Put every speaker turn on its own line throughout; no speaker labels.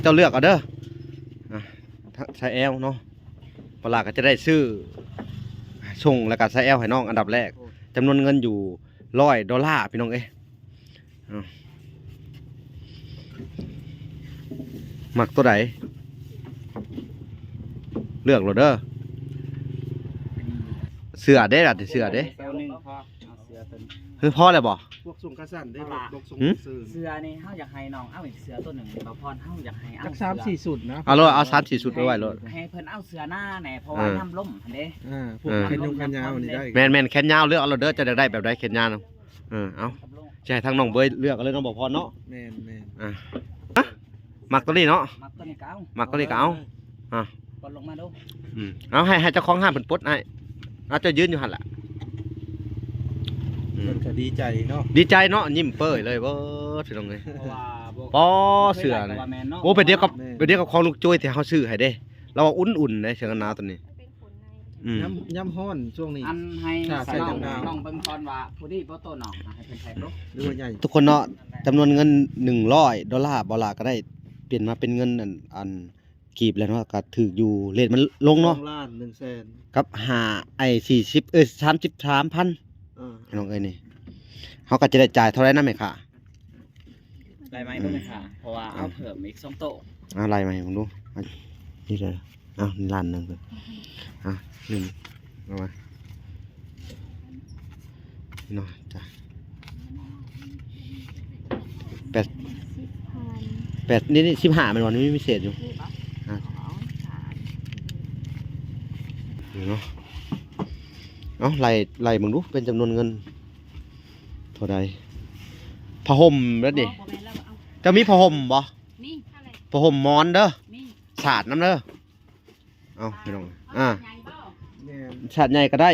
เจ้าเลือกเอาเด้อใส่แอลเนาะปลาก็จะได้ซื้อส่งแล้วก็ใส่แอลให้น้องอันดับแรกจำนวนเงินอยู่$100พี่น้องเอ้ยหมักตัวไหนเลือกโรเดอร์เสือเด้ล่ะเสือเด้คือพ่อเลยบ่
พวกส่งกระสันได้พวกส่ง
เสือนี่เฮาอยากให้น้องเอาอีกเสือตัวหนึ่งบ่พรเฮาอยากให้เอา
3-4สุดนะ
เอาเลยเอา3-4สุดไปไว้เลย
ให้เพิ่นเอาเสือหน้าแหน่เพราะว่าน้ำล่มหั่นเด้
พวกแขนยงแขนยาวนี่ได้
แม่นแขนยาวเลือกเอาโรเดอร์จะได้แบบใดแขนยาวเอาใช่ทางน้องเบยเลือกเอาเลยน้องบ่พรเนาะ
แม่น
หมักตัวนี้เนาะ
หมักตัวนี้ก็เอา
หมักตัวนี้ก็เอา
ปลดลงมาดู
เอาให้เจ้าของห้างเพิ่นปลดให้เอาจะยืนอยู่หั่นล่ะ
มันก็ดีใจเนาะ
ดีใจเนาะยิ้มเป้ยเลยเบ้อพี่น้องเอ้ยปอเสือนี่โอ้ไปเดียวกับของลูกจ้อยที่เฮาซื้อให้เด้เราว่าอุ่นๆเด้เสื้อกันหนาวตัวนี้
ย่ำฮ้อนช่วงนี้
อันให้ใส่น้องเบิ่งก่อนว่าผู้ดีบ่โตน้องให้เพิ่นใส่บ่
หรือว่าใหญ่
ทุกคนเนาะจำนวนเงิน$100บ่ล่ะก็ได้เปลี่ยนมาเป็นเงินอันกีบแล้วเนาะก็ถูกอยู่เรทมันลงเนาะ
1,100,000
กับ40 33,000น้องเอ้ยนี่เขาก็จะได้จ่ายเท่าไรนะแม่ค่ะ
ได้ไหมรู้ไหมค่ะเพราะว่าเอาเพิ่มอีก2โต๊ะ
อะไรไหมผมดูนี่เลยล้านหนึ่งเลย1เอาไว้เนาะจ้ะ8นี่15มันวันนี้มีเศษอยู่เนาะไล่มึงดูเป็นจำนวนเงินเท่าใดผ้าห่มแล้วดิจะมีผ้าห่มบ่ผ้าห่มมอนเด้อสาดน้ำเด้อเอาพี่น้องสาดใหญ่ก็ได้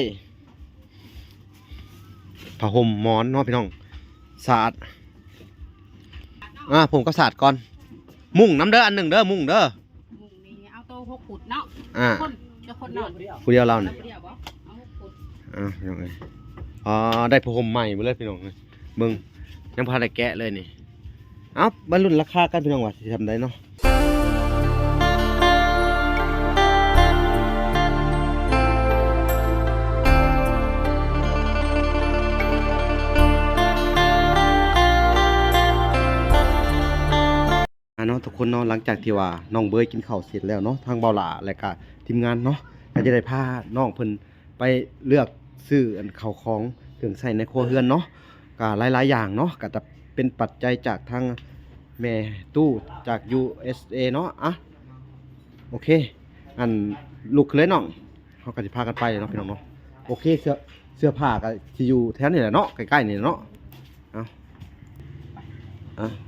ผ้าห่มมอนเนาะพี่น้องสาดผมก็สาดก่อนมุ่งน้ำเด้ออันหนึ่งเด้อมุ่งเด้อ
มุ่งนี่เอาโต6ขุดเนาะคนนอน
ผู้เดียวเราเนี่ยพี่น้องเลยได้ผ้าห่มใหม่มาเลยพี่น้องเลยมึงยังพาได้แกะเลยนี่บรรลุราคากันพี่น้องว่าที่ทำได้เนาะเนาะทุกคนเนาะหลังจากที่ว่าน้องเบยกินข้าวเสร็จแล้วเนาะทางเบาหล่าและก็ทีมงานเนาะก็จะได้พาน้องเพิ่นไปเลือกซื้อข้าวของเครื่องใช้ในครัวเรือนเนาะก็หลายๆอย่างเนาะก็จะเป็นปัจจัยจากทางแม่ตู้จาก USA เนาะโอเคลูกเลยน้องเขาก็จะพากันไปเนาะพี่น้องเนาะโอเคเสื้อผ้าก็สิอยู่แถวนี้แหละเนาะใกล้ๆนี่เนาะ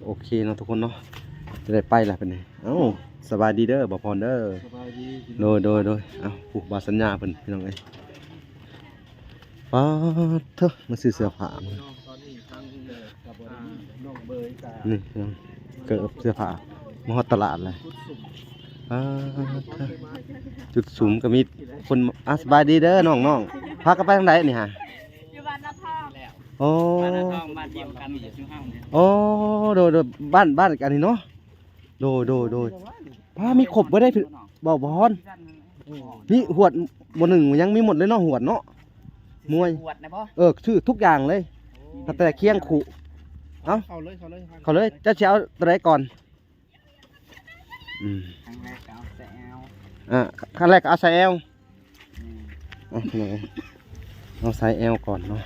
โอเคเนาะทุกคนเนาะจะได้ไปล่ะเป็นไงสบายดีเด้อบ่พรเด้อ
สบายดี
โดยผูกบาสัญญาเพิ่นพี่น้องเอ้ยป้าเถอะมาซื้อเสื้อผ้านี่เกิดเสื้อผ้ามาฮอดตลาดเลยจุดสูงก็มีคนสบายดีเด้อน้องพากันไปทางไหนนี่ฮะ
อยู่บ้านนาทอง
โอ้บ้านนาทองบ้านเดียวกันอยู่ที่ห้องเนี่ย
โดยบ้านกันนี่เนาะโดยพามีครบบ่ได้บ่พรนี่หวดบ่หนึ่งยังมีหมดเลยเนาะหวดเนาะมวยชื่อทุกอย่างเลยแต่เคียงขู่เขาเลยจะเช้าตัวไหนก่อนขั้นแรกเอาใส่แอลเอาใส่แอลก่อนเนาะ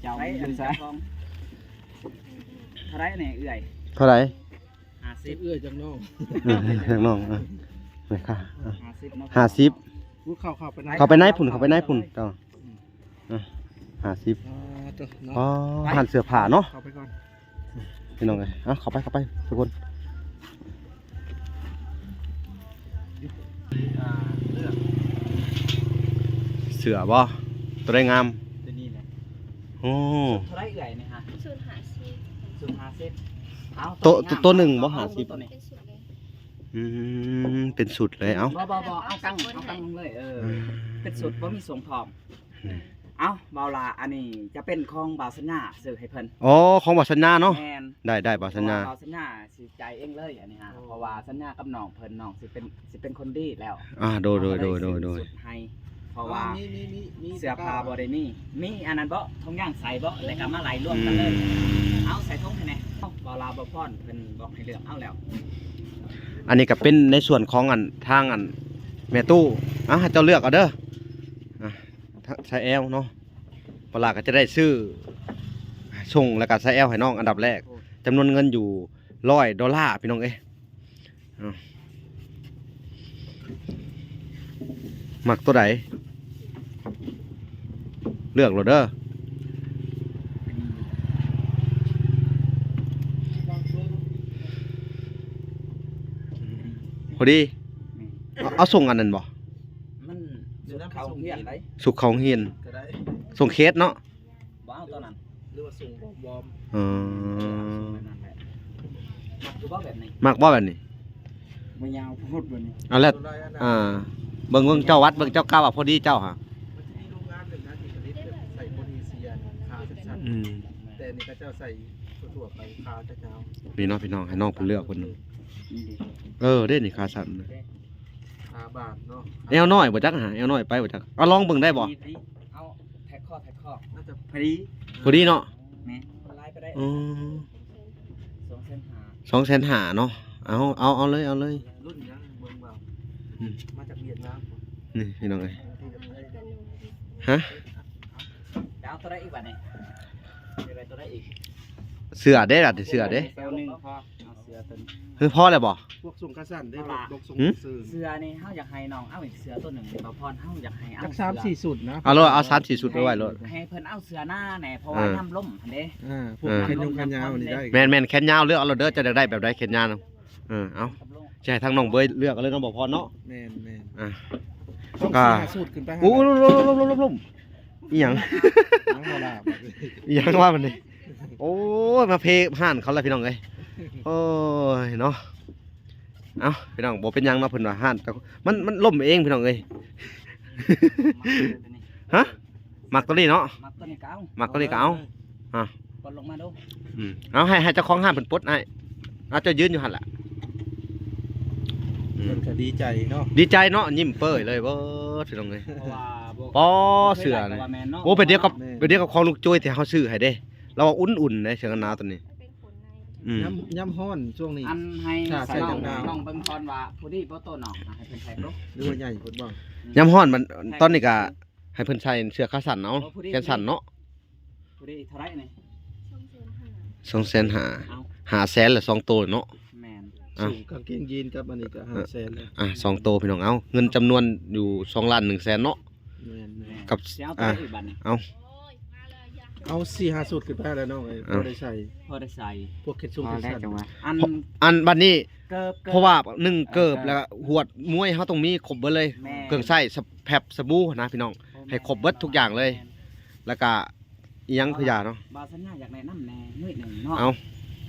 เจ้าเท่าไรเนี่ยเอื่อย
เท่าไร
เอื้อยจากน้อง
ไม่ค่ะ50
เข้าไปไหน
พุ่นต่อ50หั่นเสื้อผ้าเนาะ
เข้าไปก่อน
พี่น้องเลยเข้าไปทุกคนเสือบ่ตัวได้งาม
ตัวนี้แหละ
โอ้
เท่าไรเอื่อยเนี่ยฮะ
0.50ตัวหนึ่งบ่50เป็นสุดเลย
บ่เอากังลงเลยเป็นสุดบ่มีทรงทอง เอ้าเบาลาอันนี้จะเป็นของบาวสัญญาซื้อให้เพิ่น
อ๋อของบ่สัญญาเนาะ
แม่น
ได้บ่สัญญา
บาวสัญญาสิใจายเองเลยอันนี้ฮะเพราะว่าสัญญากับน้องเพิ่นน้องสิเป็นคนดีแล้ว
โดย
สุดให้เพราะว่า
มี
เสื้อผ้าบ่ได้มีอันนั้นบ่ทงย่างใส่บ่แล้วก็มาไหลรวมกันเลยเอาใส่ทงให้แน่เอ้าเบาลาบ่พรเพิ่นบอกให้เลือกเอาแล้ว
อันนี้ก็เป็นในส่วนของทางแม่ตู้ให้เจ้าเลือกเอาเด้อใส่แอลเนาะปลาก็จะได้ซื้อส่งแล้วก็ใส่แอลให้น้องอันดับแรกจำนวนเงินอยู่$100พี่น้องเอ้ยมักตัวไหนเลือกเราเด้อพอดีเอาส่งอันนั้นบ่
มันสุดเขาเฮียนได้
สุกเขาเฮียน
ก็ได้
ส่งเคสเนาะ
บ่เอาตอนนั้น
หรือว่าส่งบอม
นั่นแหละมักอยู่บ่แบบนี้
มักบ่แบบนี้
บ่ยาวพูดแบบนี้
เอาแล้วเบิ่งเจ้าวัดเบิ่งเจ้าก้าวพอดีเจ้าฮะ
มันจะมีโรงงานหนึ่งนะที่ผลิตใส่โพลีเซียคาสั้นๆแต่นี่ก็เจ้าใส่ทั่วไปคาจะเจ้า
นี่เนาะพี่น้องให้น้องเพิ่นเลือกคนหนึงเด้นี่ขาสั่น
คาบาทเนาะ
แอวน้อยบ่จักหาแอวน้อยไปบ่จักเอาลองเบิ่งได้บ่
เอาแท็กข้อ
น่าจะ
พอดี
พอดีเนาะ
แม่ไล่ไปได้
อืม
2,500
250,000เนาะเอาเลย
รุ่นยังเมืองเบา
อืม
มาจากเวียดนาม
นี่พี่น้องเอ้ย
ที่จะไปได้
ฮะ
ดาวตัวได้อีกบัดนี้มีอะไรตัวได้อีก
เสื้อเด้ล่ะเสื้อเด้
เซลนึงพอเอาเสือตัวนี้
คือพอแล้วบ่
พวกส่งกระสันได้ดกส่งซื้อ
เสือนี่เฮาอยากให้น้องเอาอีกเสือตัวหนึงบ่พรเฮาอยากให้เอา
จัก3-4สุดนะ
เอาเลยเอา3-4ชุดไปไว้เลย
ให้เพิ่นเอาเสือหน้าแหน่เพราะว่าน้ำล่มหั่นเด้
พวกแขนยงแขนยาวนี่ได้
แม่นแขนยาวเลือกเอาเลยเด้อจะได้แบบใดแขนยาวเนาะเอา
กับล่ม
ใช่ทางน้องเบยเลือกเอาเลยน้องบ่พรเนาะ
แม่น
อ่ะ
ต้อง
ก็
สูตรขึ้นไป
โอ้ล้มอีหยัง
น้องบ่ล่ะ
อีหยังว่ามันนี่โอ้ยมาเพห่านเขาแล้วพี่น้องเอ้ยโอ้ยเนาะเอาพี่น้องบ่เป็นหยังเนาะเพิ่นว่าห่านแต่มันล่มเองพี่น้องเอ้ยฮะมักตัวนี้เนาะ
มักตัวนี้ก็เอา
มักตัวนี้ก็เอา
ปลดลงมาดู
เอาให้เจ้าของห้านเพิ่นปลดให้เจ้ายืนอยู่หั่นล่ะ
เพิ่นก็ดีใจเนาะ
ดีใจเนาะยิ้มเป้ยเลยเบิดพี่น้องเอ้ย
เพราะว่าบ่
ป้อเสือนี่โอ้ไปเดียวกับของลูกจ้อยที่เฮาซื้อให้เด้เราว่าอุ่นๆเด้เสื้อกันหนาวตัวนี้
ย่ำฮ้อนช่วงนี้
อันให้
ใส่
ใส่
ดาว
น้องเบิ่งก่อนว่าผู้ดีบ่โตน้องให้เพิ่นใส่ดู
หรือว่าใหญ่พุ่นบ่
ยามฮ้อนมันตอนนี้ก็ให้เพิ่นใส่เสื้อขาสั้นเอาแขนสั้นเนาะ
ผู้ดีเท่าไหร่นี่
250,000
เอา
500,000ละ2ตัวเนาะ
แม่น
สูงกางเกงยีนกับอันนี้ก็500,000เลย
2ตัวพี่น้องเอาเงินจำนวนอยู่2,100,000เนาะ
แม่น
กับ
สิเอาตัวอีกบัดนี้
เอา4-5สูตรขึ้นไปแล้วน้องพอได้ใส่
พอได้ใส่
พวกเข็ดซุ่มเข็ดสัน
อัน
บัดนี้
เกิบ
เพราะว่า1เกิบแล้วก็หวดมวยเฮาต้องมีครบเบิดเลย
แม่
เครื่องใช้แผบสบู่นะพี่น้อง ให้ครบเบิดทุกอย่างเลย แล้วก็อีหยังคือยาเนาะ
บาสัญญาอยากแนะนำแน่นิดหนึงเนาะ
เอา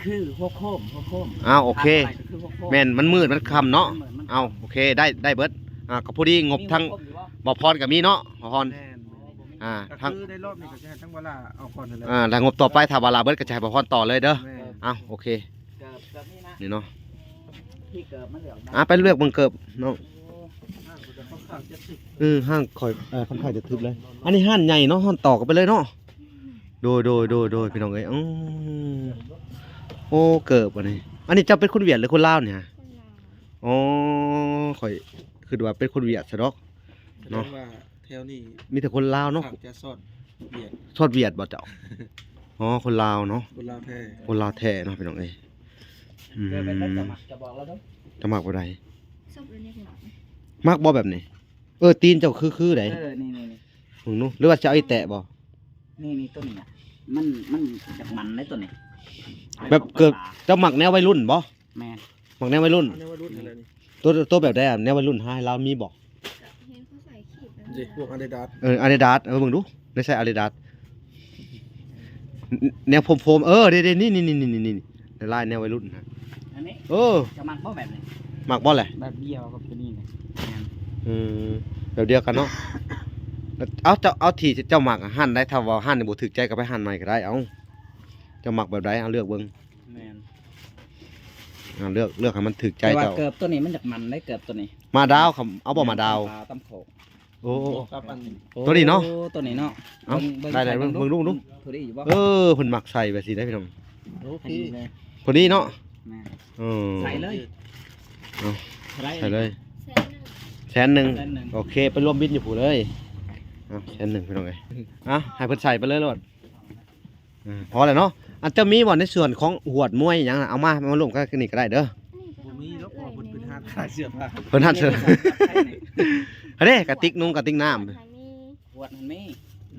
คือหัวโคม
โอเค
คือหัวโคม
แม่นมันมืดมันค่ำเนาะ
มัน
เอาโอเคได้เบิดก็พอดีงบทั้ง
มีหัวโคมอยู่บ่
บ่พรก็มีเนาะบ่พร
แม่น ก็
ทั้ง
คือได้รอบนี้ก็จะให้ทั้งเวลาเอาก่อนนั่นแหละ
แล้วงบต่อไปถ้าเวลาเบิดก็จะให้บ่พรต่อเลยเด้อ
แม่น
เอาโอเค
เกิบนี่นะ
นี่เนาะ
ที่เกิบมันเหลือง
ไปเลือกเบิ่งเกิบน้อง
ห้างก็จะค่อนข้าง70
ห้างค่อยค่อนข้างจะทึบเลย อันนี้ห้านใหญ่เนาะห้านต่อกันไปเลยเนาะโดยพี่น้องเอ้ยโอ้เกิบอันนี้เจ้าเป็นคนเวียดหรือคนลาวเนี่ยอ๋อข่อยคือว่าเป็นคนเวียดซะดอก
เนาะว่าแถวนี้
มีแต่คนลาวเนาะ
จะสอดเบียด
ชอดเวียดบ่เจ้าอ๋อคนลาวเนาะ
คนลาวแท้
คนลาวแท้เนาะพี่น้องเอ้ย
เกิบเป็นได้จะมักจะบอกแล้วเด้อ
จะมักบ่ได้
ชอบเรื่องนี้ของเรา
มักบ่แบบนี้ตีนเจ้าคือได
นี่
มึงนู้หรือว่าจะเอาอีแตะบ่
นี่ต้นนี้มันจากมันได้ต้นนี้
แบบเกิดเจ้ามักแนววัยรุ่นบ่
แม่
มักแนววัยรุ่น
อันนี้ว่ารุ่นอะไรนี่
ตัวแบบใดแนววัยรุ่นให้เรามีบ่
เห็นเขาใส่ขีด
ดิพวกอาดิดาส
Adidas มึงดูได้ใส่ Adidas แนวโฟมเด้นี่ลายแนววัยรุ่นนะ
อันนี้ จะมักบ่แบบนี้
มักบ่แหละ
แบบเดียวกับตัวนี้เลย
แบบเดียวกันเนาะ เอาที่เจ้ามักหั่นได้ถ้าว่าหั่นนี่บ่ถูกใจก็ไปหั่นใหม่ก็ได้เอาเจ้ามักแบบใดเอาเลือกเบิ่ง
แม่น
เลือกให้มันถูกใจ
แต่ว่า
เจ้า
เกิบตัวนี้มันจากมันได้เกิบตัวนี้
มาดาวคำเอาบ่มาดาว
ปลตำโขก
โอ้
กับอัน
ตัวนี้เนาะ
โอ้ตัวนี้เนาะ
เอาได้ๆเบิ่งดู
ตัวนี้อยู่บ่
เเพิ่นมักใส่แบบสิได้พี่น้อง
โอเค
เลย
พอดีเนาะ
แม่น
เออ
ใส่เลย
เอา
ใส่
ใส่เลย
แสนหนึ่ง
100,000
100,000
โอเคไปรวมบินอยู่ผู้เลยเอา100,000พี่น้องเอ้ยให้เพิ่นใส่ไปเลยโลดพอแล้วเนาะอันจะมีบ่ในส่วนของหวดมวยหยังน่ะเอามาร่วมกันนี่ก็ได้เด้อ
บ่มีแล้วพอเพิ่นเป็นห้างขายเสื้อผ้า
เพิ่นหั่นเสื้ออันนี้กระติกนุ่งกระติกน้ำ
ทางนี้
หวดมันมี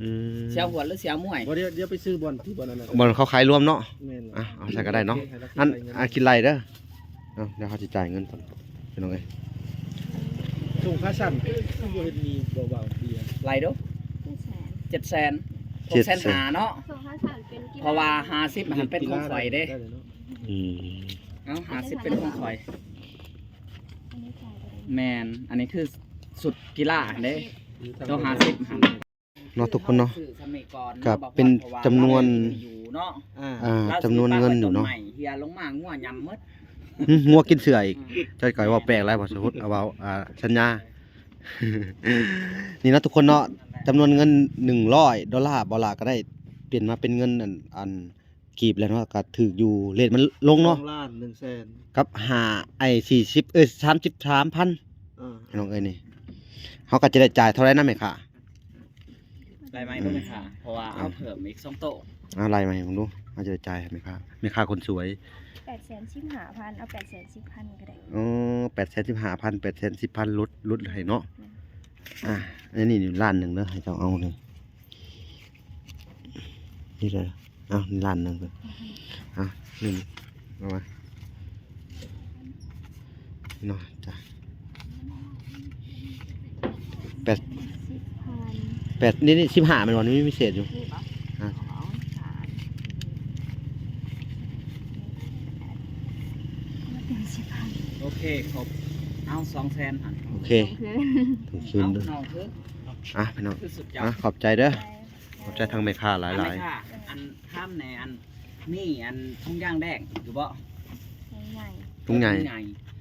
อืม
เสียวหวดหรือเสียวมวย
บ่เดี๋ยวไปซื้อบอลที่บอลนั้นน่ะ
บ่เขาขายรวมเนาะ
แม่น
เอาใส่ก็ได้เนาะอันคิดไรเด้อเอาเดี๋ยวเขาจะจ่ายเงินก่อนพี่น้องเอ้ย
ส่งค่าสั่นบ่เห็นมีเบาๆเบียร์
ไรเด้อ
เป็นแสน
700,000 600,000เนาะ
ส่งค่าสารเป็นกิโล
เพราะว่า50มันเป็นของข่อยเด้
ได้เลยเนาะ
อืม
เอ้า50เป็นของข่อย
อันนี้จ่ายไปเลย
แม่นอันนี้คือสุดกีฬาเด้ ตัว50หัน
เนาะทุกคนเนาะ
ซื้อสมัยก่อน
กับ
าะ
เป็น
พราะา
จำนวน
อยู่เนาะ
จำนวนเงินอยู่เนาะ
รซื้ป้ไว้ต้ใหม่เฮียลงมางัวยำหมด
งัวกินเสืออีกใจก่อยว่าแปลกไรบ่สมมุติเอาเอาสัญญา นี่นะทุกคนเนาะจำนวนเงิน$100บ่ล่ะก็ได้เปลี่ยนมาเป็นเงินอันกีบแล้วเนาะก็ถูกอยู่เรทมันลงเนาะ
2ล้าน1แสน
กับ40 33,000 น้องเอ้ยนี่เขาก็จะได้จ่ายเท่าไรนะแม่ค่ะ
ได้ไหมรู้ไหมค่ะเพราะว่าเอาเพิ่มอีก2โต๊ะ
อะไรมาให้ผมดูเขาจะได้จ่ายแม่ค่ะแม่ค่ะคนสวย
815,000เอา810,000ก็ได้
อ๋อ815,000 810,000ลดให้เนาะอันนี้ล้านหนึ่งเด้อให้เจ้าเอาเลยนี่เลยเอานี่ล้านหนึ่งเลย1เอามาเนาะจ้ะ8นี่15มันวันนี้มีพิเศษอยู่
นี่ปะ
อ่ะ
2 3เป็น10,000
โอเคครบเอา200,000หัน
โอเคถึงคืน
เอา
ด้วย
น้องคือ
พี่น้อง
คือสุดยอด
ขอบใจเด้อขอบใจทางแม่ค้าหลาย
อันนี้ค่ะอันข้ามในอันนี่อันทุ่งย่างแดงอยู่บ่
ใหญ่
ๆทุ่งใหญ่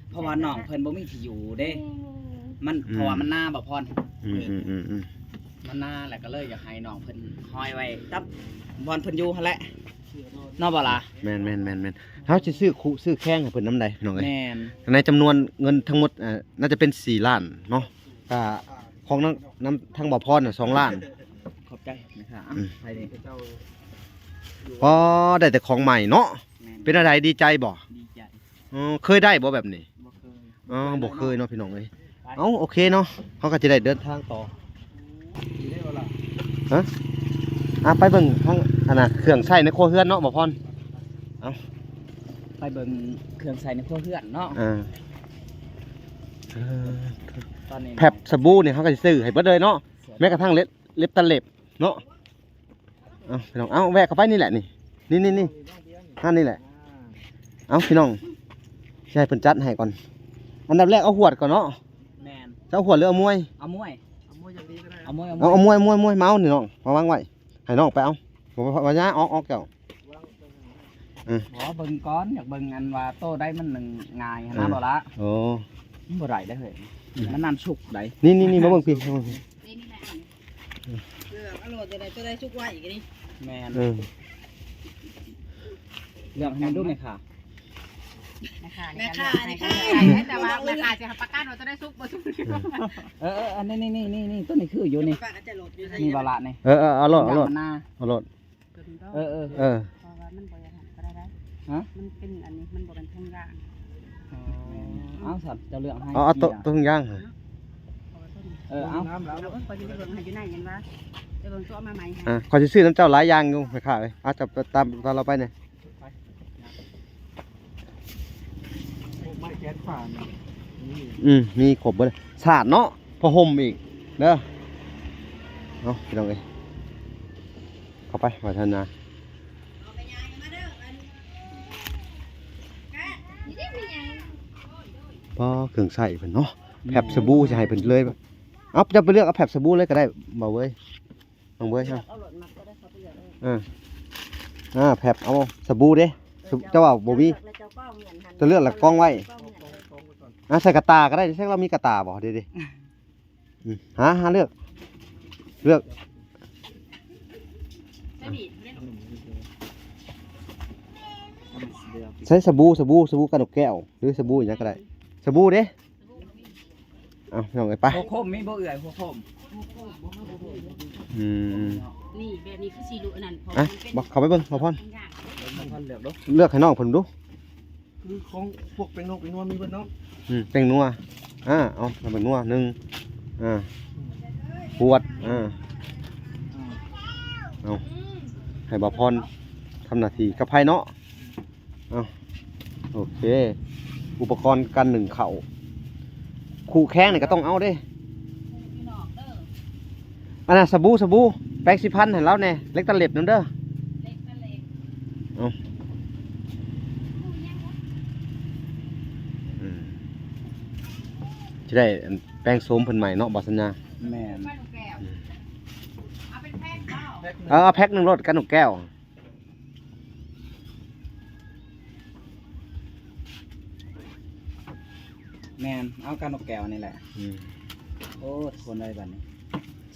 เพราะว่าน้องเพิ่นบ่มีที่อยู่เด้
ๆ
มันเพราะว่ามันหน้าบ่พร
อืม
มันหน้าแหละก็เลยอยากให้น้องเพิ่นห้อยไว้ตับบอลเพิ่นอยู่หั่นแหละเนาะบ่ล่ะ
แม่นเขาจะซื้อแข้งให้เพิ่นน้ำใดพี่น้องเอ้ย
แม่น
ในจำนวนเงินทั้งหมดน่าจะเป็น4ล้านเนาะก็ของน้ำทางบ่อพรน่ะ2ล้าน
ขอบใจนะครับ
อืม
ไปดิ
เจ้า
พอได้แต่ของใหม่เนาะ
แม่น
เป็นอะไรดีใจบ่
ดีใจ
เคยได้บ่แบบนี้
บ่เคย
บ่เคยเนาะพี่น้องเอ้ยโอเคเนาะเขาก็จะได้เดินทางต่อ
ดีได้บ่ล่ะ
ไปเบิ่งทางอันน่ะเครื่องใช้ในครัวเรือนเนาะบ่พร
ไปเบิ่งเครื่องใส่ในครัวเรือนเนาะ ตอนนี้
แผบสบู่เนี่ยเขาก็จะซื้อให้เบิดเลยเนาะแม้กระทั่งเล็บตะเล็บเนาะพี่น้องแวะเข้าไปนี่แหละนี่ท่านนี่แหละพี่น้องใช่เพิ่นจัดให้ก่อนอันดับแรกเอาหวดก่อนเนาะ
แม่น
จะเอาหวดหรือเอามวย
เอามวย
เอามวยอย่างดีก็ได้
เอามวย
เอามวยเมาส์นี่น้องมาวางไว้ให้น้องไปเอาผมว่าย่าออกแก้ว
ขอเบิ่งก่อนอยากเบิ่งอันว่าโตได้มันหนึ่งง่ายนะบ่ละ
โอ้
มันบ่ได้ได้เฮ้ยมันนานสุกได้
นี่มาเบิ่งพี่
นี่แหละอร่อยจะได้ชุกไว้อีกนี่
แม่นเรื่องให้มันดูหน่อยค่ะ
แม่ค่ะแต่ว่าแม่ค่ะจะประกันว่าจะได้ชุกบ่ชุก
อันนี้ต้นนี้คืออยู่นี่นี่บ่ละนี่
เอาโลด
มันนา
เอาโลด
เออ
เพราะว่ามันบ่ยังก็ได้มันเป็นอันนี้มันบ่เป็นทุ่งยาง
เอาสัตว์จะเรื่องให้
เอาต้นย่าง
เอา
น้ำแล้ว
เราก็จะเบิ่งให้อยู่ไหนกันว่าจะเบิ่งตัวมาใหม่ให้
ขอจะซื้อน้ำเจ้าหลายอย่างอยู่ไปค่ะเลยจับตามเราไปเนี่ย
ไม่แก๊สผ่าน
มีขบเลยสาดเนาะพอห่มอีกเด้อพี่น้องเอ้ยเข้าไปมาทันนะพอเครื่องใส่เพิ่นเนาะแผบสบู่จะให้เพิ่นเลย เอาจะไปเลือกเอาแผบสบู่เลยก็ได้บ่เว้ยน้องเว้ยใช่ไหม
เอาหลดมาก็ได้เขาไปเลือกเออ
แผบเอาสบู่เด้เจ้าว่าบ่มี
แล้วเจ้าก็เอาเหมือนหัน
จะเลือกหลักกล้องไว้
กล้องเหมือนเลย
กองไว้ก่อน
ใส่กระตาก็ได้ใช่เรามีกระตาบ่เด้หาเลือก
ใช่ดิเล่น
ใช้สบู่กระดกแก้วหรือสบู่อย่างนี้ก็ได้สบู่เด้เอาน้องไป
หัวโคมมีบ่เอื่อยหัวโคม
อืม
นี่แบบนี้คือสีลูกนั่นพอ
อ่ะบอกเขาไปเบิ่งบ่พร
มันพันเหลือกเนาะ
เลือกให้น้องเพิ่นดู
คือของพวกเป็นนกเป็นนวลมีเบิดเนาะ
แป้งนัวเอาแป้งนัวหนึ่งขวดเอาให้บ่พรทำหน้าที่กับไผเนาะเอาโอเค อุปกรณ์การหนึ่งเข่าขู่แข้งนี่ก็ต้องเอาเด้อันน่ะสบู่แป้งสิพันให้เราแน่เล็กตะเล็ดนั่นเด้อเอาจะได้แป้งโสมเพิ่นใหม่เนาะบ่สัญญา
แม่น
เอาเป็นแพ็คเปล่า
แพ็คหนึ่ง
เอาแพ็คหนึ่งรถกันหนกแก้ว
แม่นเอากานกแก้วนี่แหละโอ้ทนได้บัดนี้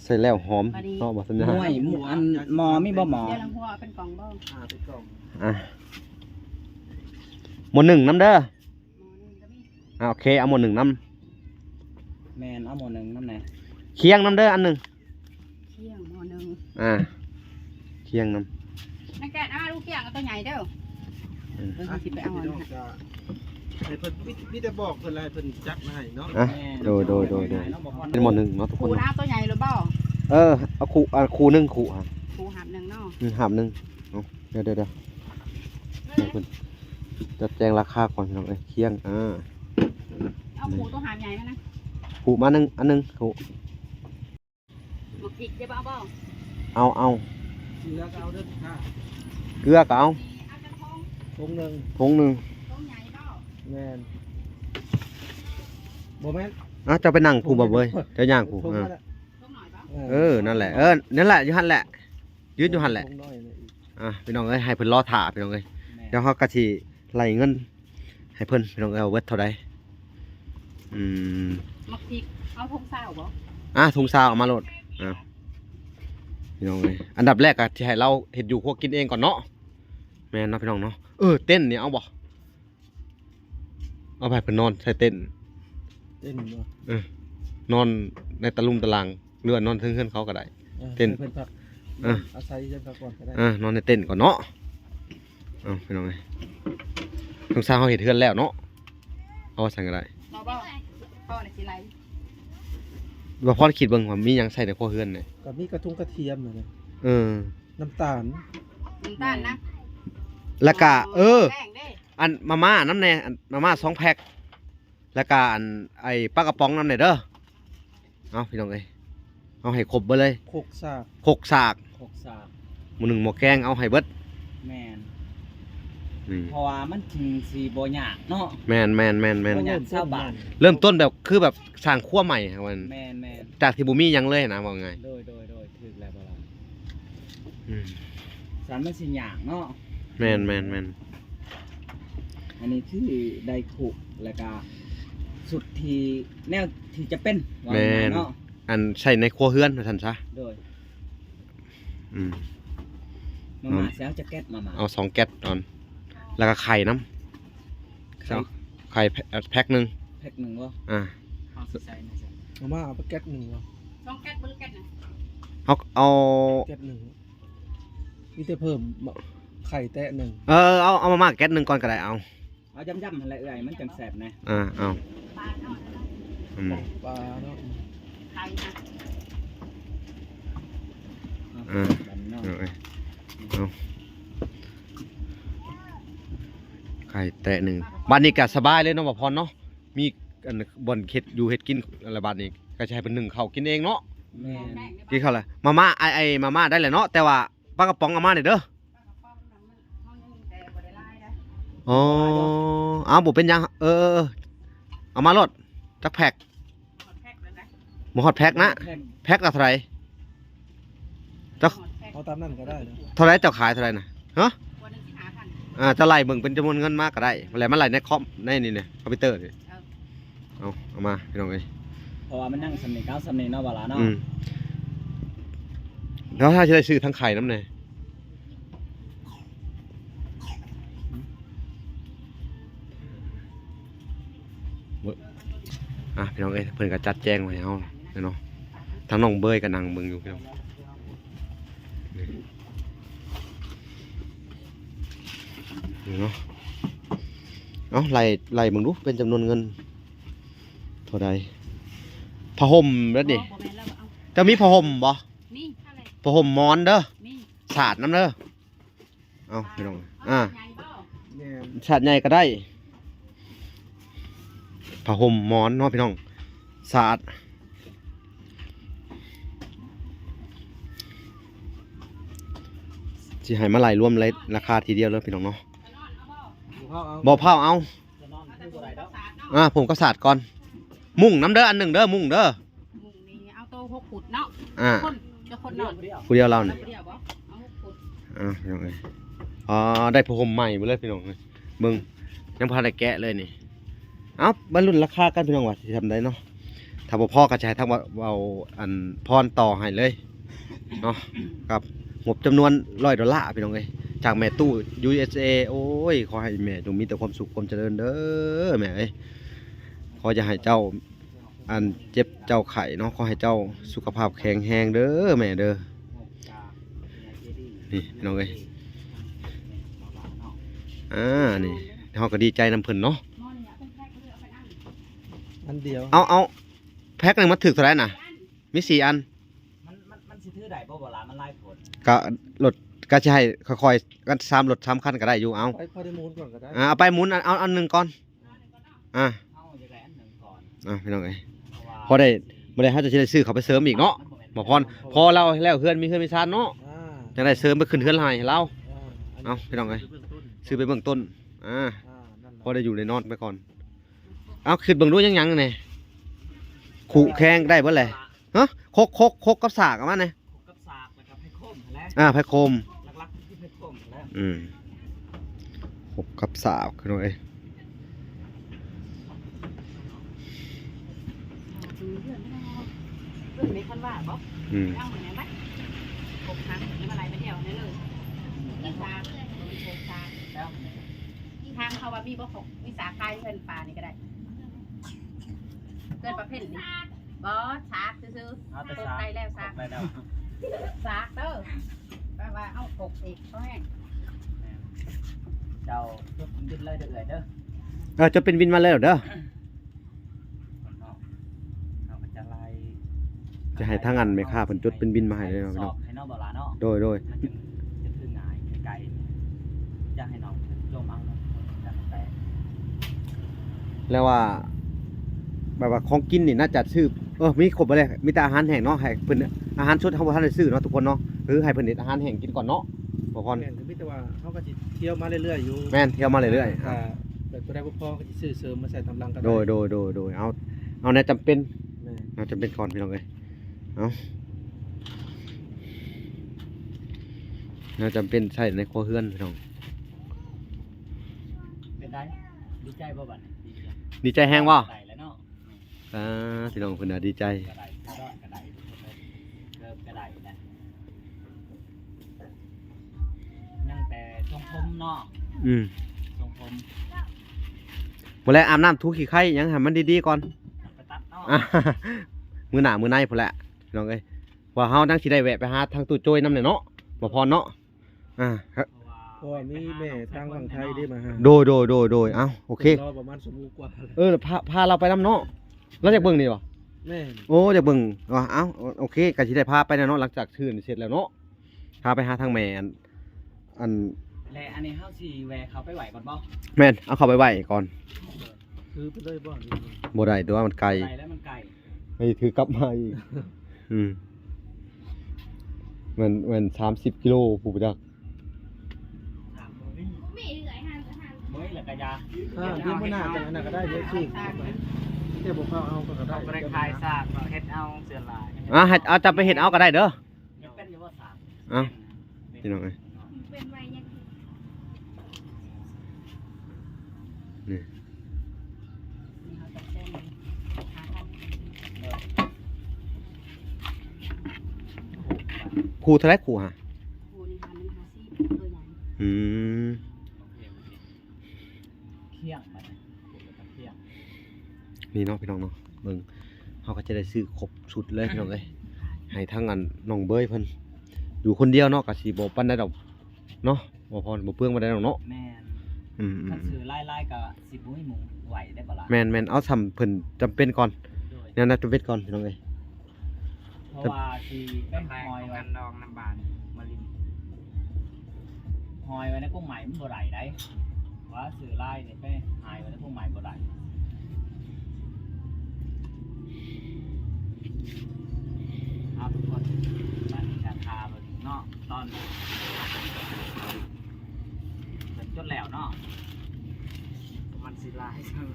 ใส่แล้วหอมเนาะบ่สัญญา
ห่วยหมูอันหมอมีบ่หมอ
เดี๋ยวลังหัวเป็นกล่องบ้าง
เป็นกล่อง
หมดหนึ่งน้ำเด้อ
หมอนึงก็มี
โอเคเอาหมดหนึ่งน้
แม่นเอาหมอหนึงน้ำไหน
ำเคียงน้ำเด้ออันหนึ่ง
เที่ยงหมอนึง
เคียงน้
นักแกะลูกเที่ยงเอาตัวใหญ่เด้อเออสิไปเอา
พี่
อัน
น้อง
นั้น
จะให้เพิ่นพี่จะบอกเพิ่นอะไรเพิ่นจักมาให้เนาะ
ำโดยเป็นหมดหนึ่งเนาะทุกค
คู
น
น้าตัวใหญ่หรือเปล่า
เอาคูหนึ่งคูอ่ะ
คูหับหนึ่งเนาะ
หาบหนึ่งเอาเดี๋ยวเพิ่นจัดแจงราคาก่อนพี่น้องเคียง
เอาคูตัวหับใหญ่ไหมนะ
คูมาหนึ่งอันหนึ่งคู
หมกพริกได้เปล่า
เอา
เนื้อก็เอาเด้อค่ะ
เกลือก็เอา
เอากระทง
ทงหนึ่ง
ทงหนึ่ง
ตัวใหญ่เปล่า
แม่นบ่แม่น
จะไปนั่งผูบ่เว้ยจะย่างผู
ทงมาละ
ตัวหน่อยเปล่า
นั่นแหละนั่นแหละอยู่หันแหละยืดอยู่หันแหละ
ทงน้อยเลยอีก
พี่น้องเอ้ยให้เพิ่นรอถ่าพี่น้องเอ้ย
แม่น
เดี๋ยวเขาก็สิไล่เงินให้เพิ่นพี่น้องเอ้ยเอาเวิร์ดเท่าใด
หมกพริกเอาทงเศร้าบ่
ถุงซาวเอามาโหลดพี่น้องเอ้ยอันดับแรกอะที่ให้เราเฮ็ดอยู่พวกกินเองก่อนเนาะแม่นเนาะพี่น้องเนาะเต้นเนี่ยเอาบ่เอาไปเพิ่นนอนใส่เต้น
เต้นบ่
นอนในตะลุมตะลางหรือว่านอนเทิงๆเขาก็ได้ เต้น
ให้เพิ่นพัก
เออ
อาศัยจังก่อนก็ได้
นอนในเต้นก่อนเนาะพี่น้องเอ้ยถุงซาวเขาเฮ็ดเฮือนแล้วเนาะเอาสั่งก็ได้
เอาเปล่าพ่อเนี่ยสิไร
ว่าพอคิดเบิ่งว่ามีหยังใส่ในครัวเฮือนเนี่ย
กับมีกระทุงกระเทียมน่ะ น้ำตาล
น้ำตาลนะ
แล้วก็
แป้งเด้
อันมาม่าน้ำแน่อันมาม่า2 แพ็คแล้วก็อันไอ้ปลากระป๋องน้ำแน่เด้อเอาพี่น้องเอ้ยเอาให้ครบเบิดเลย
โคกซาก
6 สาก
6 สาก
หมู่1หม้อแกงเอาให้เบิด
แม่น
นี่
เพราะว่ามันถึงสิบ่ยากเนาะ
แม่น
บ่ยากชาวบ้าน
เริ่มต้นแบบคือแบบสร้างครัวใหม่ครับมัน
แม่น
จากที่บ่มีหยังเลยนะว่าไง
โดยถึกแล้วบ่ล่ะ
อืม
สารมันสิยากเนาะ
แม่น
อันนี้คือได้ถูกแล้วก็สุดที่แนวที่จะเป็นว่าง่ายเนาะ
อันใส่ในครัวเฮือนว่าซั่นซะ
โดย
อืม
มาเสียจะแก๊สมา
เอา2 แก๊สตอนแล้วก็ไข่น้ำเอาไข่แพ็คหนึง
แพ็คหนึ่งวะ
เอามาเอาไปแก๊สหนึ่งวะ
ช่องแก๊สบนแก๊สนะ
เอา
แก๊สหนึ่งมีแต่เพิ่มไข่แตะหนึ่ง
เอามาม่าแก๊สหนึงก่อนก็ได้เอา
ย่ำอะไรมันจังแสบนะ
เอา
ปลาเนาะ
ปลาเนาะ
ไข่นะ
เอาไข่แตะหนึ่งบ้านนี้ก็สบายเลยเนาะบ่พรเนาะมีอันบ่อนเฮ็ดอยู่เฮ็ดกินอะไรบ้านนี้ก็จะให้เป็นหนึ่งข้าวกินเองเนาะ
แม่
แป้ง
กินข้าวอะไรมาม่าไอ้มาม่าได้แหละเนาะแต่ว่าปลากระป๋องเอามาหน่อยเด้อ
แต่บ่ได้ลายนะ
เอาบ่เป็นหยังเอามาโลดจักแพ็ค
หมดแพ็คแล้วนะ
บ่ฮอดแพ็คนะแพ็คละเท่าไหร่เจ้า
เอาตามนั้นก็ได้นะ
เท่าไหร่เจ้าขายเท่าไหร่น่ะฮะ
วันนึงที่5,000
จะไล่เบิ่งเป็นจำนวนเงินมากก็ได้แล้วมันไล่ในคอมในนี่เนี่ยคอมพิวเตอร์นี่เอามาพี่น้องเอ้ย
เพราะว่ามันนั่งสำเนียงเก้าสำเนียงเนาะบ่ล่ะเนาะ
แล้วถ้าจะได้ซื้อทั้งไข่น้ำเนี่ยพี่น้องเอ้ยเพิ่นก็จัดแจ้งไว้เฮาเนาะทางน้องเบยก็นั่งเบิ่งอยู่พี่น้องนี่เนาะเอาไล่เบิ่งดูเป็นจำนวนเงินเท่าใดผ้าห่มแล้วนี่จะมีผ้าห่มบ่
นี่
ผ้าห่มหมอนเด้อ
นี่
สาดน้ำเด้อเอาพี่น้อง
ใหญ่บ่
แม่น
สาดใหญ่ก็ได้ผ้าห่มหมอนเนาะพี่น้องสาดสิให้มาไล่รวมเลยราคาทีเดียวเลยพี่น้องเนาะ
เอาเอา
บ่เผาเอา
จะนอนคือบ่ได้ดอก
ผมก็สาดก่อน มุ่งน้ำเด้ออันหนึ่งเด้อมุ่งเด้อ
มุงนี่เอาโต6ขุดเนาะ
อ่า
คนจะคนนอน
เดียว
ผู้เดียวเรา
เอา
เนี่ย
เดียวบ่เอา6ขุด
พี่น้องเอ้ยได้ผ้าห่มใหม่ไปเลยพี่น้องเอ้ยมึงยังพาได้แกะเลยนี่เอาบรรลุราคากันพี่น้องว่าสิทำได้เนาะถ้าบ่พอก็จะให้ทางเอาอันพรต่อให้เลยเนาะกับงบจำนวน$100พี่น้องเอ้ยจากแม่ตู้ USA โอ้ยขอให้แม่จงมีแต่ความสุขความเจริญเด้อแม่เอ้ยขอจะให้เจ้าอันเจ็บเจ้าไข่เนาะขอให้เจ้าสุขภาพแข็งแรงเด้อแม่เด้อนี่พี่น้องเอ้ยนี่เฮาก็ดีใจนำเพิ่นเนาะ
อันเดียว
เอาแพ็คหนึงมาถึกเท่าไหร่น่ะมี4อัน
มันสิถือได้บ่ล่ะมันหลายคน
ก็รถก็สิให้ค่อยๆกัน3รถ3คันก็ได้อยู่เอา
ไปพอได้มูลก่อนก็ได้
เอาไปหมุนเอาอันหนึงก่อน
เอาจะได้อันหนึ่งก่อน
พี่น้องเอ้ย
เพ
พ
ราะ
อ
ว่า
ได้บ่ได้เฮาจะได้ซื้อเขาไปเสริมอีกเนาะบ่พรพอเราแล้วเฮือนมีเฮือนมีชานเนาะ
อ่า
จังได้เสริมไปขึ้นเฮือนให้เรา
อัน
เอาพี่น้องเอ้ย
เบื้องต้น
ซื้อไปเบื้องต้น
นั่นแหละ
พอได้อยู่ในนอนไปก่อนเอาขึ้นเบิ่งดูยังๆนี่ขู่แข้งได้เบิดเลยฮะคกกับสากเอามานี่
กับสากนะครับให้โค้งแล้ว
ไผโคม
หลักๆคือให้โค้งแล้ว
คกกับสากพี่น้องเอ้ย
เรื่องนี้คันว่าบ่
อืม
เอาเหมือนไหนไหม6ครั้งนี่มาไล่ไปเดียวนั่นเลยอีสานมี6ครั้ง
แล้ว
ทางเขาว่ามีบ่6มีสาขาเพิ่นปลานี่ก็ได้เกินประเภทนี้บ่สากซื่อๆ
เอาแต่
ตก
สาก
ได้แล้วสาก
ได้แล้ว
สากเด้อแปลว่าเอาตกอีกเขาแห้ง
เจ้าจดยึดเลยเด้อเด้อ
จะเป็นวินมาเลยเหรอเด้อ
เอาก็จะไล่
จะให้ทางอันแม่ค้าเพิ่นจดเป็นวินมาให้เลยเนาะพี่น้อง
ให้น้องบ่ล่ะเนาะ
โดย
มันจะคือง่ายไกลจะให้น้องโยมเอาเนาะจะแต่
แล้วว่าแบบว่าของกินนี่น่าจะซื้อมีครบไปเลยมีแต่อาหารแห้งเนาะให้เพิ่นอาหารสดเฮาบ่ทันได้ซื้อเนาะทุกคนเนาะหรือให้เพิ่นเฮ็ดอาหารแห้งกินก่อนเนาะบ่พร
แม่นก็มีแต่ว่าเขาก็สิเที่ยวมาเรื่อยๆอยู่
แม่นเที่ยวมาเรื่อยๆ
แต่แบบตัวใดบ่พอก็สิซื้อเสริมมาใส่ตำลังก็ได้
โดยเอาในจำเป็น
แม่น
เอาจำเป็นก่อนพี่น้องเอ้ยเอาน่าจำเป็นใช้ในครัวเรือนพี่น้อง
เป็นได้ดีใจบ่บัด
ดีใจแห้งบ่
ได้แล้วเนาะ
พี่น้องเพิ่นน่ะดีใจ
กระไดกระไดเริ่มกระไดนะยังแต่ทรงผมเนาะทรงผม
บ่แล้วอาบน้ำถูขี้ไข่หยังให้มันดีๆก่อน
ไปตัดเนาะ
มื้อหน้ามื้อในพุ่นแหละพี่น้องเอ้ยว่าเฮาจังสิได้แวะไปหาทางตู้โจ้ยนำเนาะบ่พอเนาะครับ
เพราะว่ามีแม่ทางฝั่งไทยได้มาหา
โดยเอ้าโอเค
รอประมาณ2 มื้อกว่าแล้ว
พาเราไปนำเนาะเราอยากเบิ่งนี่บ่
แม่น
โอ้อยากเบิ่งเอ้าโอเคก็สิได้พาไปเนาะหลังจากชื่นเสร็จแล้วเนาะพาไปหาทางแม่อัน
และอันนี้เฮาสิแวะเขาไปไหวก่อนบ่
แม่นเอาเข้าไปไว้ก่อน
คือไปเลยบ่
บ่ได้ตัวมันไกล
ไกลแล้วมันไกล
ให้ถือกลับมาอีกมัน30กิโลผู้บ่จัก
เมื่อยแล้วก็ยา
เดี๋ยวมื้อหน้าจังอันนั้นก็ได้เดี๋ยวสิ ค่บ่เข้าเอาก็ได้
บ่ได้ขายซากเฮ็ดเอาเสือลาย
ให้เอาจับไปเฮ็ดเอาก็ได้เด้อ
ยังเป็นอยู่ว่าซาก
เอาพี่น้องเอ้ย
เป็นไว้ยัง
นี่
นี่เขาจะเส้นหากัน
ครูเท่าไหร่ครูฮะ
คูนี่ค่ะมันหาซี่ตัวใหญ่
อืม
เที่ยงไปเที่ยง
นี่เนาะพี่น้องเนาะเบิ่งเฮาก็จะได้ซื้อครบชุดเลยพี่น้องเอ้ยให้ทั้งอันน้องเบยเพิ่นอยู่คนเดียวเนาะก็สิบ่ปานใดดอกเนาะบ่พอบ่เปลืองปานใดดอกเนาะ
แม่น
อืม
ถ้าซื้อไล่ๆก็สิบ่มีหมูไหวได้บ่ล่ะ
แม่นเอาทำเพิ่นจำเป็นก่อน
โดย
แนวนั้นจำเป็นก่อนพี่น้องเอ้ย
เพราะว่าที่เป็นหอยกันดองน้ำบานมาลินหอยไว้ในกุ้งใหม่มันบ่ได้ได้ว่าซื้อไล่นี่ไปหายไว้ในกุ้งใหม่บ่ได้เอาทุกคนมาชาคาเบิ่งเนาะตอนเป็นจนแล้วเนาะมันสิลายซั่น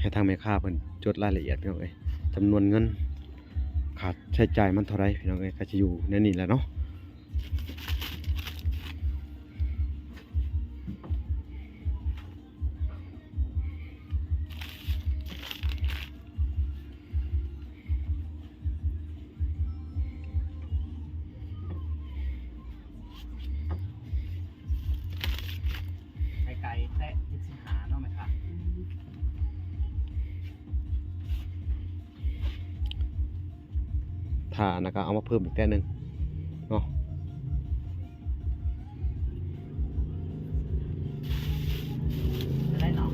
ให้ทางแม่ค้าเพิ่นจดรายละเอียดพี่น้องเอ้ยจำนวนเงินขาดใช้จ่ายมันเท่าไรพี่น้องเอ้ยก็จะอยู่ในนี้แหละเนาะ
ไกลๆแตะที่สิหาเนาะไหมคะ
ถ้านะก็เอามาเพิ่มอีกแต่หนึงเนาะ
จะได้เนาะ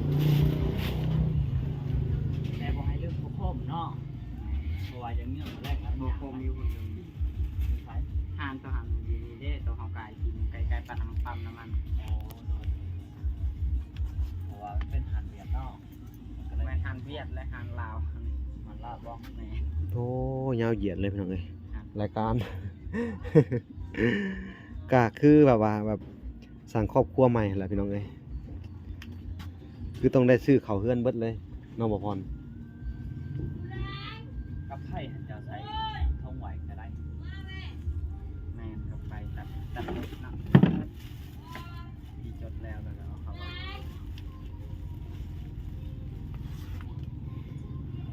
แต่บ่ให้ลืมโคโค่มเนาะเพราะว่าอย่างเงี้ยแรกแล้วโคโค่มอยู่คนนึงใช้หานตัวหันดีๆเด้ตัวเฮาไก่กินไก่ๆปลาน้ำปั๊มน้ำมันเพราะว่าเป็นหานเวียดเนาะมันก็เลยเป็นหานเวียดและหานลาวมันลาวบ่แม่
โธ่ยาวเหยียดเลยพี่น้องเอ้ยรายการ ก็คือแบบว่าแบบสร้างครอบครัวใหม่แหละพี่น้องเอ้ยคือต้องได้ซื้อข้าวเฮือนเบิดเลยน้องบ่พร
กับไผ่หันจะใส่ทงไหวก็ได้แม่นกับไผ่ตัดเล็กเนาะที่จดแล้วแล้วเอาเข้าไว้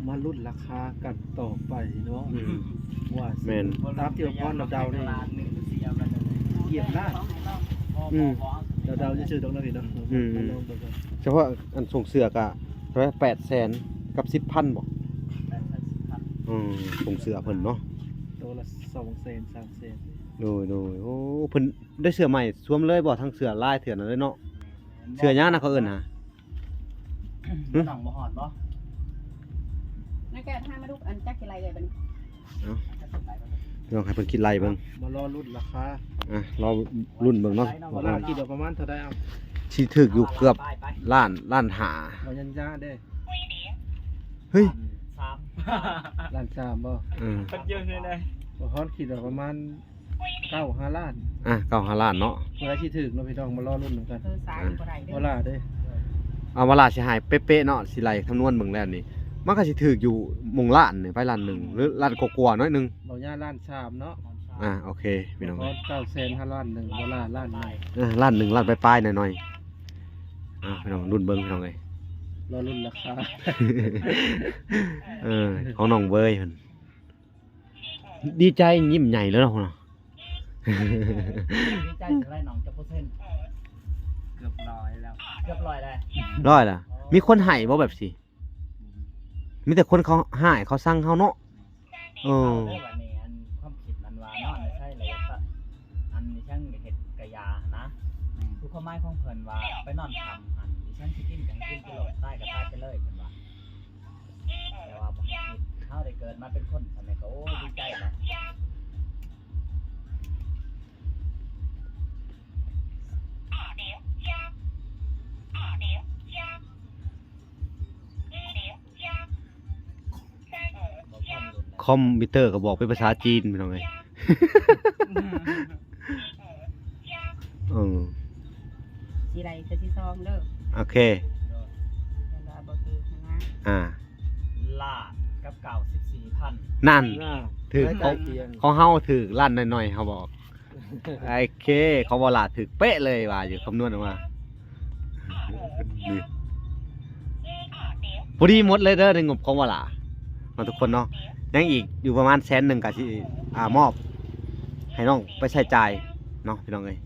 มาลุ้นราคากันต่อไปเนาะ
อืม
ว่า
แม่น
ตามที่ว่าพรเราเดานี่
ล้านหนึงเสียกันเลย
เหยียบล้าน
ของไหนบ้าง
อืม
เราเดาจะชื่อตรงนั้นพี่เนาะ
อืม
ลองดูกัน
เฉพาะอันส่งเสือกอะเท่าไหร่800,000กับ 10,000บ่ส่งเสือเพิ่นเนาะ
ตัวละ200,000 300,000
โดยโอ้เพิ่นได้เสือใหม่สวมเลยบ่ทั้งเสือลายเถื่อนนั่นเลยเนาะเสือย่างนะเขาเอิ้นหา
บ่ต้องบ่ฮอดบ่
นั่นแกถ้ามาดูอันจักกี่ไรเลยบัดนี้
ลองให้เพิ่นคิดไล่เบิ่ง
มารอลุ้นราคา
รอรุ่นเบิ่งเนาะ
ว่าเราคิดว่าประมาณเท่าใดเอา
สิถึกอยู่เกือบ
ไป
ล้านหา
บ่ยันย่าเด้
เฮ้ย
3
ล้าน3บ่
เพิ่นยืนเลย
บ่ฮอดคิดว่าประมาณ9-5ล้าน
9-5ล้านเนาะ
เวลาที่ถึกเนาะพี่น้องมารอลุ้นกัน
สายบ่ได้เด้
บ่ล่ะเด้
เอามาลาสิหายเป๊ะๆเนาะสิไล่คำนวณเบิ่งแล้วนี่มันก็สิถึกอยู่หม่งล้านนี่ไปล้านหนึ่งหรือล้านกว่าๆหน้อยหนึง
บ่ย่าล้าน3เนาะ
โอเคพี่น้อง
พอ900,000 5ล้านหนึงบ่ล่ะล้านหนึ่ง
ล้านหนึ่งล้านปลายๆหน่อยๆพี่น้องรุ่นเบิ่งพี่น้องเอ้ย
รอลุ้นราคา
ของน้องเบยเพิ่นดีใจยิ้มใหญ่แล้วเนาะ
ดีใจสิได้น้องจะเปอร์เซ็นต์เกือบ100แล้วเกือบ100แล้ว
ร้อยล่ะ มีคนให้บ่แบบสิมีแต่คนเขาให้เขาสั่งเฮาเนาะเออ
ได้ว่านี่อันความคิดมันว่าเนาะไม่ใช่เลยว่าอันนี้ช่างเฮ็ดกะยานะคือความหมายของเพิ่นว่าไปนอนทำหันดิฉันสิกินกันกินไปโลดใต้ก็ใต้ไปเลยเพิ่นว่าแต่ว่าบ่คิดเฮาได้เกิดมาเป็นคนสมัยก็โอ้ดีใจแล้ว
คอมพิวเตอร์ก็บอกเป็นภาษาจีนพี่น้องเอ้ย เออ
สีไรคือสีซองเด้อ
โอเค
เวลาบ่คือคณะ
อ่า
ลาดกับเก่า14,000
นั่น
น่า
ถือ
ใก
เขา
ล้เคียง
เขาเฮาถือลั่นหน่อยๆเขาบอกโอเคเขาบ่ล่ะถือเป๊ะเลยว่าอยู่คำนวณออกมานี่พอดีหมดเลยเด้อในงบของบ่ล่ะเนาะทุกคนเนาะยังอีกอยู่ประมาณ100,000ก็สิมอบ ให้น้องไปใช้จ่ายเนาะพี่น้องเอ้ย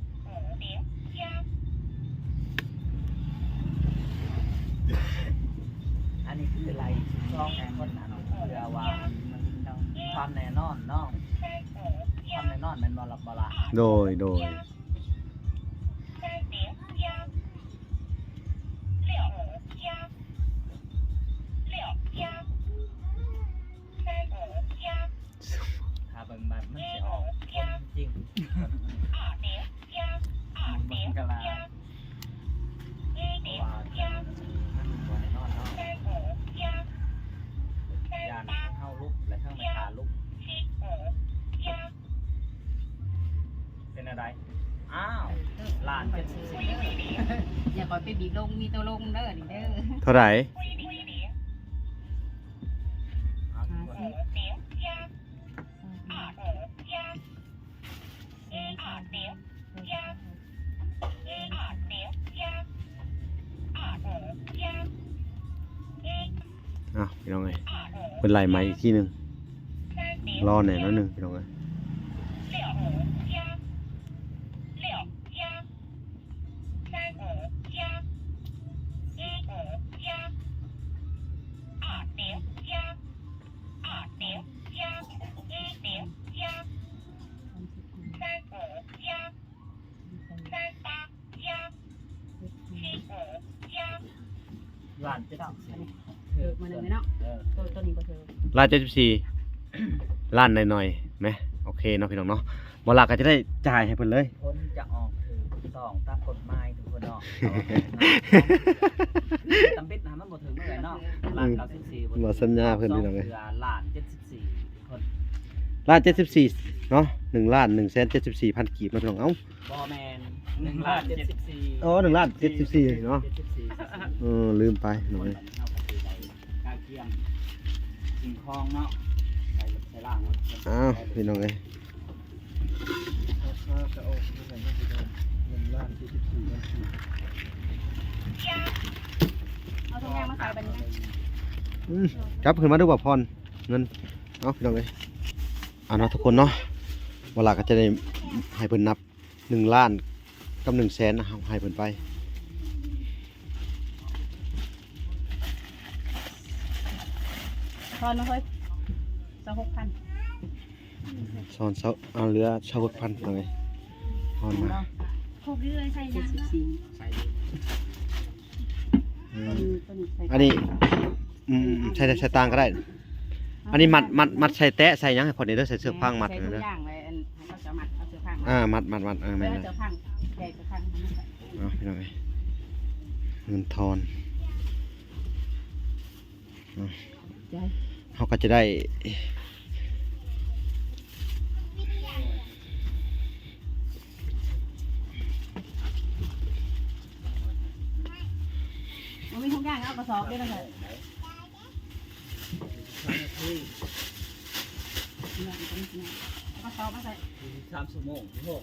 อันนี้คืออะไรช่องแอนคนนั้นเพื่อว่ามันความแน่นอนเนาะความแน่นอนมันบ่ล่ะ
โดย
ถ้าเบิ่งบัตรมันสิออกคนจริงมันก็ละเพราะว่ามันบ่แน่นอนเนาะยานทั้งเฮาลุกและทั้งไม่ขาลุกเป็นอะไรอ้าวล้านเป็นสิบ
อย่าปล่อยไปบีบลงมีตัวลงเด้อนี่เด้อ
เท่าไหร่
เอาทุกคน
พี่น้องเอ้ยเพิ่นไล่มาอีกทีหนึงรอหน่อยนึงพี่น้องเอ้ย
ล้านเป็นสิบ
เออมาหนึ่งเลยเนาะตัวนี้บ่เธอ
ล้าน74ล้านหน่อยๆไหมโอเคเนาะพี่น้องเนาะบ่ล่ะก็จะได้จ่ายให้เพิ่นเลย
พ้นจะออกคือสองตามกฎหมายทุกคนเนาะตำบิดนะมันบ่ถึงเมื่อไหร่เนาะล้าน94
บ่สัญญาเพิ่นพี่น้องเอ้ย
ล้าน74คน
ล้าน74เนาะ1,174,000 กีบเนาะพี่น้องเอ้า
บ่แมน1ล้าน74
อ๋อ1,74,000เนาะลืมไปหน่อย
กาเกียมสิ่งคลองเนาะใส่ล่าง
อ้าวพี่น้องเอ้ย
ราคาจะออกเท่าไหร่ก็คือ1,74,000
เอาทุกอย่างมาใส่บัดนี้นะ
จับขึ้นมาดูว่าพรเงินเอาพี่น้องเอ้ยเนาะทุกคนเนาะเวลาก็จะได้ให้เพิ่นนับ1ล้านกับ100,000นะครับให้เพิ่นไป
ทอนมาเฮ้ย26,000
สอนเอาเรือชาวพันธุ์เลยพอนมา
พกเรื่อยใส่ยัง74
ใส่
ตัวนี้ใส่
อันนี้ใช้ตางก็ได้ อันนี้มัดใส่แตะใส่หยังให้พอดีเด้อใส่เสื้อผ้ามัด
ใส่
นะ
ทุ
เด้อก
อย่างเลยอันให้เขาจะมัดเอาเสื้อผ้า
มัดไม่
เอา
ได้
เสื้อผ้าใหญ่เสื้อผ้าทำให้ใส่
เอาพี่น้องเอ้ยเงินทอน
ใจ
เขาก็จะได้
มันมีทุกอย่างเอากระสอบด้วยนะเถอะเอากระสอบมาใส่
3ชั่วโมงโลก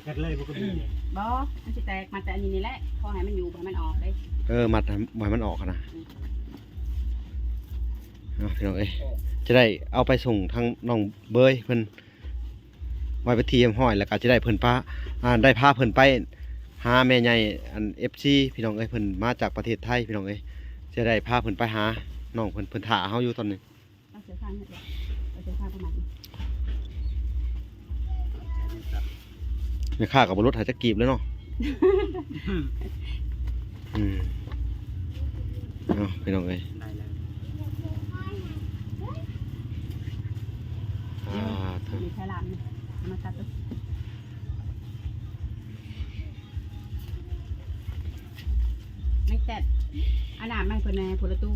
กัดเลยบ่ก็มี
บอมันจะแตกมาแต่อันนี้นี่แหละพอให้มันอยู่ให้มันออกเลย
มัดให้มันออกนะเอาพี่น้องเอ้ยจะได้เอาไปส่งทางน้องเบยเพิ่นไว้ไปทีมห้อยแล้วก็จะได้เพิ่นได้พาเพิ่นไปหาแม่ใหญ่อัน FC พี่น้องเอ้ยเพิ่นมาจากประเทศไทยพี่น้องเอ้ยจะได้พาเพิ่นไปหาน้องเพิ่นท่าเฮาอยู่ตอนนี้
เอาเสื้อผ้าเนี่ยเอาเสื้อผ้าประมาณนี้
แม่ค้ากับบรถหาจะกีบแล้วเนาะเอาพี่น้องเอ้ย
ได้แล้ว
มีแค่ลานนี่มาตัดตัวไม่แตะอันนั้นไม่คนในพลตู้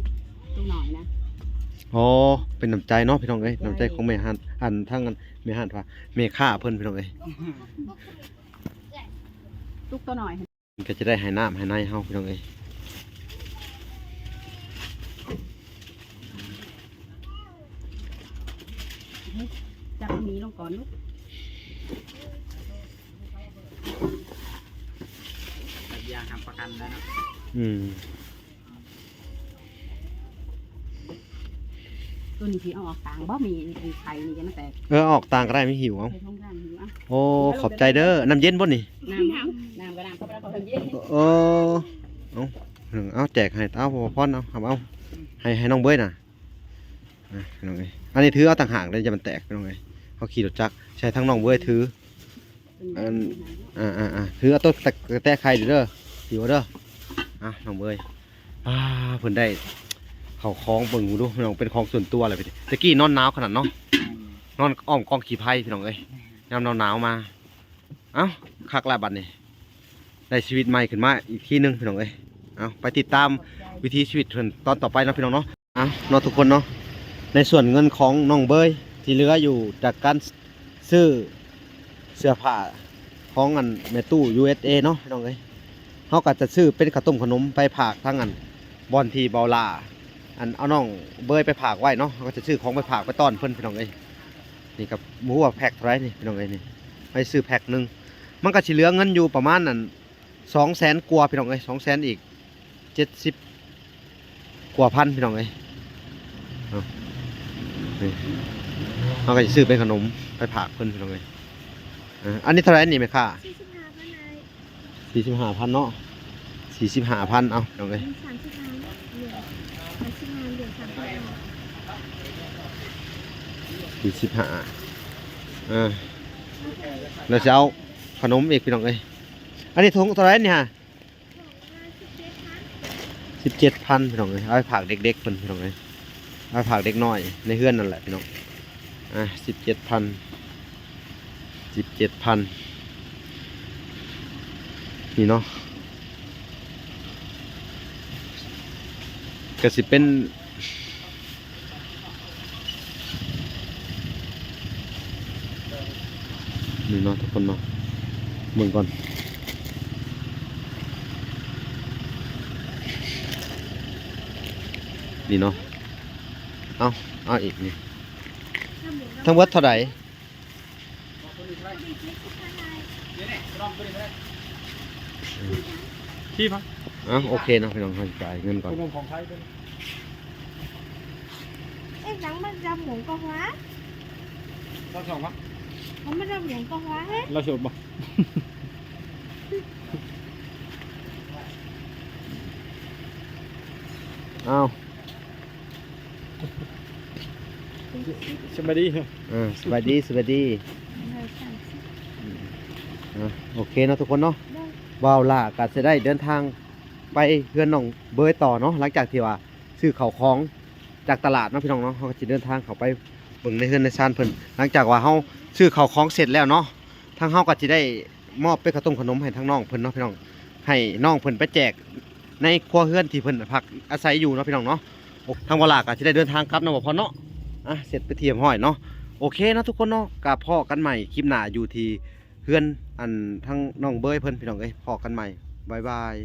หน่อยนะ
อ๋อเป็นน้ำใจเนาะพี่น้องเอ้ยน้ำใจของแม่ฮันอันทั้งอันแม่ฮันว่าแม่ฆ่าเพิ่นพี่น้องเอ้ย
ลูกตัวหน่อย
มันก็จะได้ให้น้ำให้ในเฮาพี่น้องเอ้ย
จับหมีลงก่อนลูก
แบบยาทำประกันแล้วเนาะ
อืม
ตัวนี้ที่เอาออกต่างบ่มีไข่นี่จะมาแตก
ออกต่างก็ได้ไม่หิวเอา
ใส่ท้องร่างอยู่อ่ะ
โอ้ขอบใจเด้อน้ำเย็นบ่นี่
น้ำก็น้ำเข้าไปแล้วเขาทำเย็น
เอาแจกให้เอาพอนเอาให้น้องเบ้ยน่ะพี่น้องเอ้ยอันนี้ถือเอาต่างหากเลยจะมันแตกพี่น้องเอ้ยเขาขี่รถจักรใช้ทั้งน้องเบ้ยถือถือเอาต้นแตะไข่เด้อหิวเด้อน้องเบ้ยเพิ่นได้เขาคล้องเบิ่งดูพี่น้องเป็นของส่วนตัวอะไรไปดิตะกี้นอนหนาวขนาดเนาะนอนอ้อมกองขี้ไผ่พี่น้องเอ้ยยามหนาวมาคักละบัดนี้ได้ชีวิตใหม่ขึ้นมาอีกทีนึงพี่น้องเอ้ยไปติดตามวิถีชีวิตตอนต่อไปนะพี่น้องเนาะเนาะทุกคนเนาะในส่วนเงินของน้องเบยที่เหลืออยู่จากการซื้อเสื้อผ้าของอันแม่ตู้ USA เนาะพี่น้องเอ้ยเขาก็จะซื้อเป็นข้าวต้มขนมไปผากทั้งอันบอนทีเบาลาเอาน้องเบยไปผากไว้เนาะเขาก็จะซื้อของไปผากไปต้อนเพิ่นพี่น้องเอ้ยนี่กับหมูว่าแพ็คเท่าไรนี่พี่น้องเอ้ยนี่ไปซื้อแพ็คนึงมันก็สิเหลือเงินอยู่ประมาณนั้น200,000 กว่าพี่น้องเอ้ย200,000อีก70 กว่าพันพี่น้องเอ้ยเขาก็จะซื้อเป็นขนมไปผากเพิ่นพี่น้องเอ้ยอันนี้เท่าไหร่นี่แม่ค่า45,000เนาะ45,000เอาพี่น้องเอ้ย45แล้วจะเอาขนมอีกพี่น้องเอ้ยอันนี้ถุงเท่าไหร่นี่ฮะ17,000พี่น้องเอ้ยเอาไปผากเด็กๆเพิ่นพี่น้องเอ้ยเอาไปผากเด็กน้อยในเฮือนนั่นแหละพี่น้อง17,000นี่เนาะก็สิเป็นนี่เนาะทุกคนเนาะเบิ่งก่อนนี่เนาะเอาอีกนี่ทั้งหมดเท่าไหร่ที่พักโอเคเนาะพี่น้องให้จ่ายเงินก่อน
ของไทยเป็น
Em rắn bắt ra muỗng có hóa
เราสองครับ
Không bắt ra muỗng có hóa hết
เราสดบ่ สบายดี
สวัสดีโอเคเนาะทุกคนเนาะบ่าวล่าก็จะได้เดินทางไปเฮือนน้องเบยต่อเนาะหลังจากที่ว่าซื้อข้าวของจากตลาดเนาะพี่น้องเนาะเขาก็จะเดินทางเข้าไปเบิ่งในเฮือนในซานเพิ่นหลังจากว่าเฮาซื้อข้าวของเสร็จแล้วเนาะทางเฮาก็จะได้มอบเป็นข้าวต้มขนมให้ทางน้องเพิ่นเนาะพี่น้องให้น้องเพิ่นไปแจกในครัวเฮือนที่เพิ่นพักอาศัยอยู่เนาะพี่น้องเนาะทางบ่าวล่าก็จะได้เดินทางกลับเนาะบ่พอเนาะเสร็จไปเทียมห้อยเนาะโอเคเนาะทุกคนเนาะกับพ่อกันใหม่คลิปหน้าอยู่ที่เฮือนอันทั้งน้องเบยเพิ่นพี่น้องเอ้ยพอกันใหม่บ๊ายบาย